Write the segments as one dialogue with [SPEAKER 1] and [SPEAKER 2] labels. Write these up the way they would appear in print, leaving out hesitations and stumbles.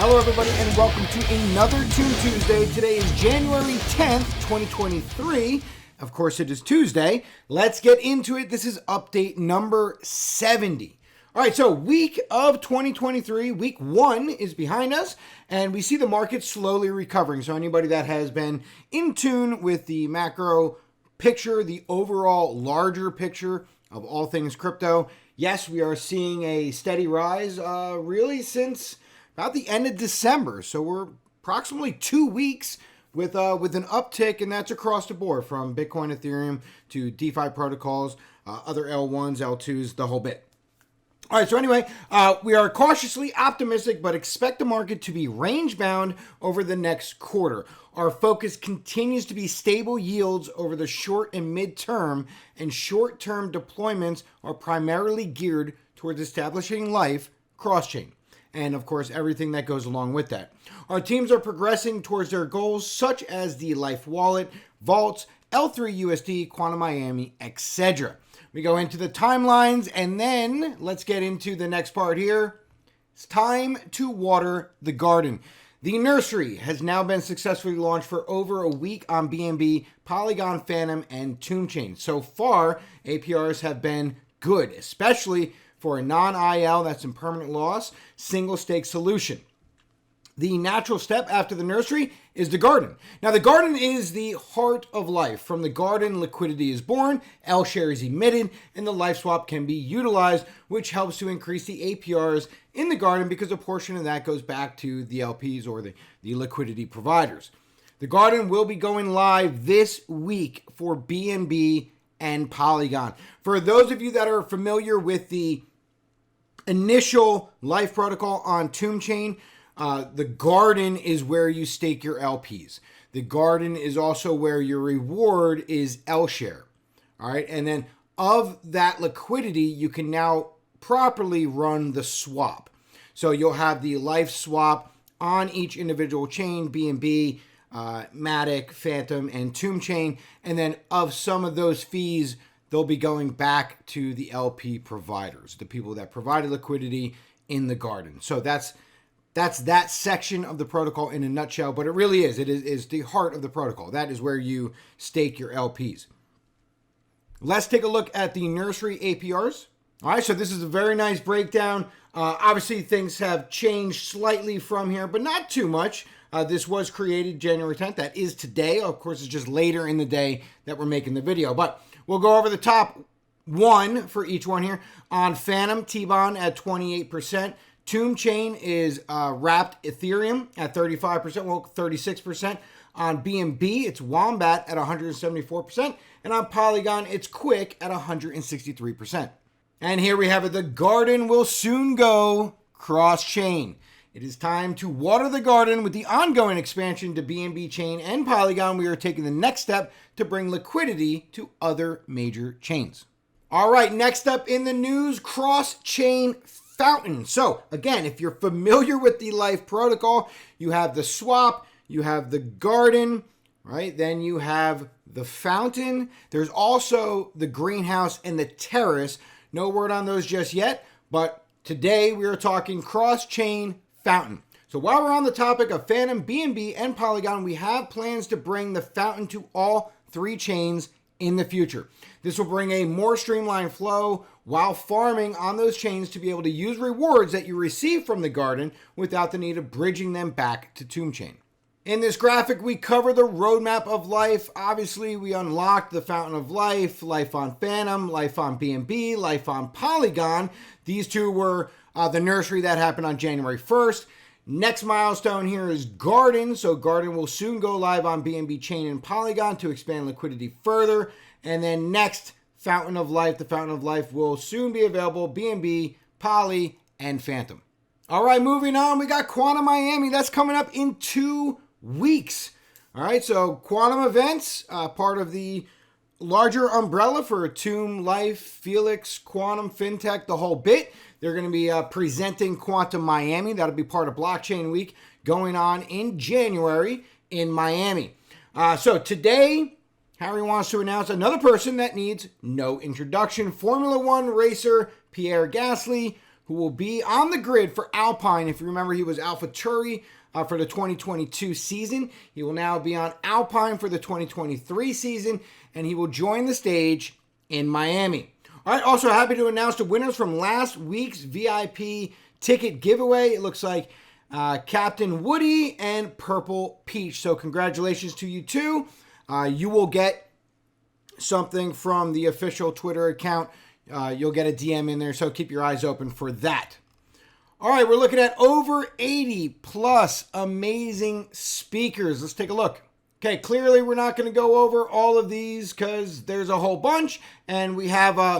[SPEAKER 1] Hello everybody and welcome to another Toon Tuesday. Today is January 10th, 2023. Of course it is Tuesday. Let's get into it. This is update number 70. All right, so week of 2023, week one is behind us, and we see the market slowly recovering. So anybody that has been in tune with the macro picture, the overall larger picture of all things crypto, yes, we are seeing a steady rise really since about the end of December. So we're approximately 2 weeks with an uptick, and that's across the board from Bitcoin, Ethereum to DeFi protocols, other L1s, L2s, the whole bit. All right, so anyway, we are cautiously optimistic, but expect the market to be range-bound over the next quarter. Our focus continues to be stable yields over the short and mid-term, and short-term deployments are primarily geared towards establishing Life cross-chain. And of course, everything that goes along with that. Our teams are progressing towards their goals, such as the Life Wallet, Vaults, L3USD, Quantum Miami, etc. We go into the timelines, and then let's get into the next part here. It's time to water the garden. The nursery has now been successfully launched for over a week on BNB, Polygon, Fantom, and ToonChain. So far, APRs have been good, especially for a non-IL, that's in permanent loss, single stake solution. The natural step after the nursery is the garden. Now, the garden is the heart of Life. From the garden, liquidity is born, L share is emitted, and the Life swap can be utilized, which helps to increase the APRs in the garden because a portion of that goes back to the LPs or the liquidity providers. The garden will be going live this week for BNB and Polygon. For those of you that are familiar with the initial Life protocol on ToonChain, the garden is where you stake your LPs. The garden is also where your reward is L share. All right, and then of that liquidity, you can now properly run the swap. So you'll have the Life swap on each individual chain, BNB, Matic, Fantom, and ToonChain, and then of some of those fees, they'll be going back to the LP providers, the people that provided liquidity in the garden. So that's that section of the protocol in a nutshell, but it really is. It is the heart of the protocol. That is where you stake your LPs. Let's take a look at the nursery APRs. All right, so this is a very nice breakdown. Obviously, things have changed slightly from here, but not too much. This was created January 10th. That is today. Of course, it's just later in the day that we're making the video. But we'll go over the top one for each one here. On Fantom, T-Bond at 28%. ToonChain is wrapped Ethereum at 35%, well, 36%. On BNB, it's Wombat at 174%. And on Polygon, it's Quick at 163%. And here we have it. The garden will soon go cross-chain. It is time to water the garden. With the ongoing expansion to BNB chain and Polygon, we are taking the next step to bring liquidity to other major chains. All right, next up in the news, cross-chain fountain. So again, if you're familiar with the Life protocol, you have the swap, you have the garden, right? Then you have the fountain. There's also the greenhouse and the terrace. No word on those just yet, but today we are talking cross-chain fountain. So while we're on the topic of Fantom, BNB, and Polygon, we have plans to bring the fountain to all three chains in the future. This will bring a more streamlined flow while farming on those chains to be able to use rewards that you receive from the garden without the need of bridging them back to ToonChain. In this graphic, we cover the roadmap of Life. Obviously, we unlocked the Fountain of Life, Life on Fantom, Life on BNB, Life on Polygon. These two were the nursery that happened on January 1st. Next milestone here is Garden. So Garden will soon go live on BNB chain and Polygon to expand liquidity further. And then next, Fountain of Life. The Fountain of Life will soon be available, BNB, Poly, and Fantom. All right, moving on. We got Quantum Miami. That's coming up in 2 weeks. All right, so Quantum Events, part of the larger umbrella for Toon, Life, FELIX, Quantum, FinTech, the whole bit. They're going to be presenting Quantum Miami. That'll be part of Blockchain Week going on in January in Miami. So today, Harry wants to announce another person that needs no introduction. Formula One racer Pierre Gasly, who will be on the grid for Alpine. If you remember, he was AlphaTauri for the 2022 season. He will now be on Alpine for the 2023 season, and he will join the stage in Miami. All right, also happy to announce the winners from last week's VIP ticket giveaway. It looks like Captain Woody and Purple Peach. So congratulations to you two. You will get something from the official Twitter account. You'll get a DM in there, so keep your eyes open for that. All right, we're looking at over 80 plus amazing speakers. Let's take a look. Okay, clearly we're not going to go over all of these because there's a whole bunch, and we have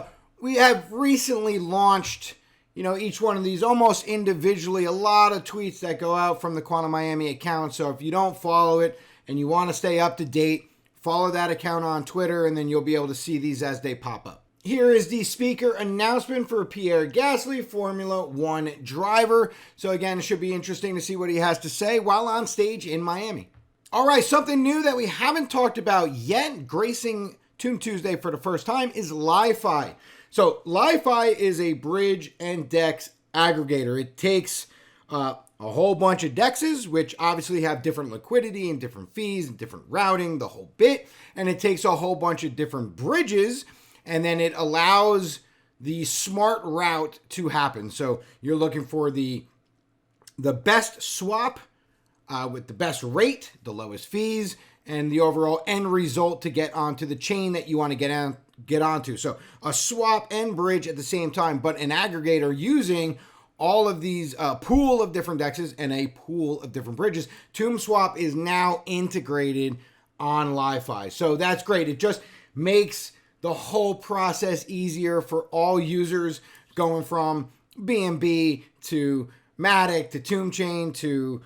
[SPEAKER 1] recently launched, each one of these almost individually. A lot of tweets that go out from the Quantum Miami account. So if you don't follow it and you want to stay up to date, follow that account on Twitter, and then you'll be able to see these as they pop up. Here is the speaker announcement for Pierre Gasly, Formula One driver. So again, it should be interesting to see what he has to say while on stage in Miami. All right, something new that we haven't talked about yet, gracing Toon Tuesday for the first time, is Li3. So Li3 is a bridge and DEX aggregator. It takes a whole bunch of DEXs, which obviously have different liquidity and different fees and different routing, the whole bit. And it takes a whole bunch of different bridges, and then it allows the smart route to happen. So you're looking for the best swap with the best rate, the lowest fees, and the overall end result to get onto the chain that you want to get onto. So a swap and bridge at the same time, but an aggregator using all of these pool of different DEXs and a pool of different bridges. ToonSwap is now integrated on Li3. So that's great. It just makes the whole process easier for all users, going from BNB to Matic to ToonChain to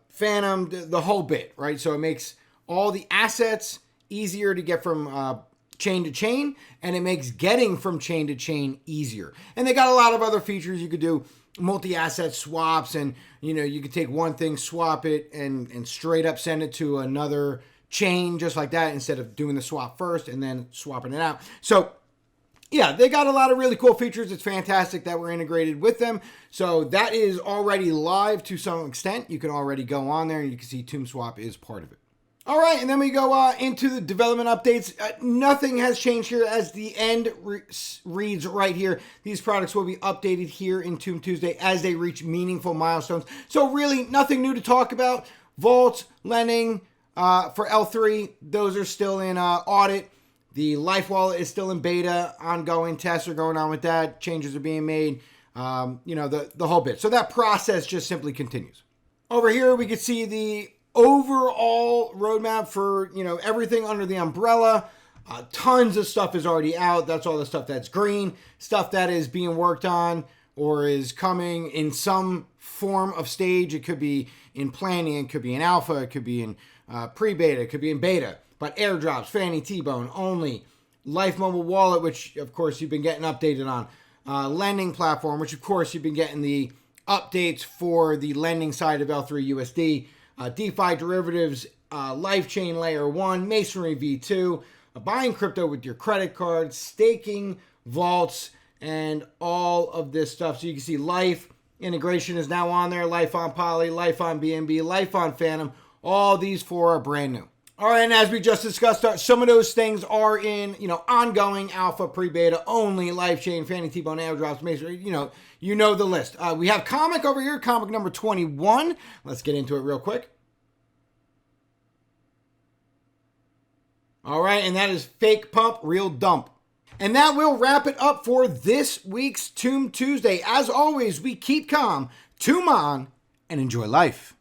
[SPEAKER 1] Fantom, the whole bit, right? So it makes all the assets easier to get from chain to chain, and it makes getting from chain to chain easier. And they got a lot of other features. You could do multi-asset swaps, and you could take one thing, swap it, and straight up send it to another chain just like that, instead of doing the swap first and then swapping it out. So yeah, they got a lot of really cool features. It's fantastic that we're integrated with them. So that is already live to some extent. You can already go on there and you can see ToonSwap is part of it. All right, and then we go into the development updates. Nothing has changed here as the end reads right here. These products will be updated here in Toon Tuesday as they reach meaningful milestones. So really nothing new to talk about. Vaults, lending for L3, those are still in audit. The Life Wallet is still in beta. Ongoing tests are going on with that. Changes are being made. The whole bit. So that process just simply continues. Over here, we can see the overall roadmap for, everything under the umbrella. Tons of stuff is already out. That's all the stuff that's green. Stuff that is being worked on or is coming in some form of stage. It could be in planning. It could be in alpha. It could be in pre-beta. It could be in beta. But airdrops, Fanny T-Bone, only. Life Mobile Wallet, which, of course, you've been getting updated on. Lending platform, which, of course, you've been getting the updates for the lending side of L3USD. DeFi derivatives, LifeChain Layer 1, Masonry V2, buying crypto with your credit card, staking, vaults, and all of this stuff. So you can see Life integration is now on there. Life on Poly, Life on BNB, Life on Fantom. All these four are brand new. All right, and as we just discussed, some of those things are in, ongoing alpha, pre-beta only, LifeChain, Fanny T-Bone, airdrops, Masonry, you know the list. We have comic over here, comic number 21. Let's get into it real quick. All right, and that is Fake Pump, Real Dump. And that will wrap it up for this week's Toon Tuesday. As always, we keep calm, toon on, and enjoy life.